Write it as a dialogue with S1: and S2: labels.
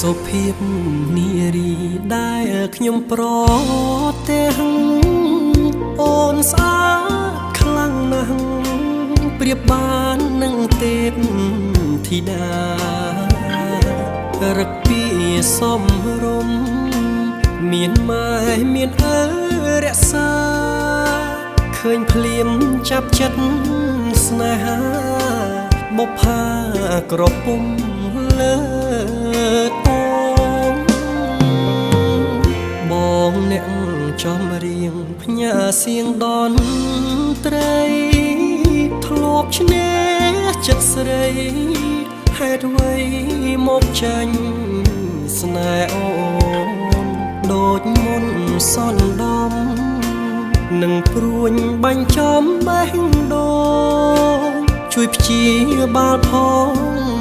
S1: សុភាពនារីដែលខ្ញុំប្រទះអូនស្អាតខ្លាំងណាស់ប្រៀបបាននឹងទេពធីតារឹកពីសំរុំមានម៉ែមានឪរក្សាឃើញភ្លាមចាប់ចិត្តស្នេហាបុប្ផាក្រពុំលើតងបងអ្នកចំរៀងផ្ញើសៀងដនត្រីធ្លាប់ឈ្នះចិត្តស្រីហេតុអ្វីមកចាញ់ស្នេហ៍អូនដូចមុនសន្តំនឹងព្រួញបាញ់ចំបេះដូងជួយព្យាបាលផង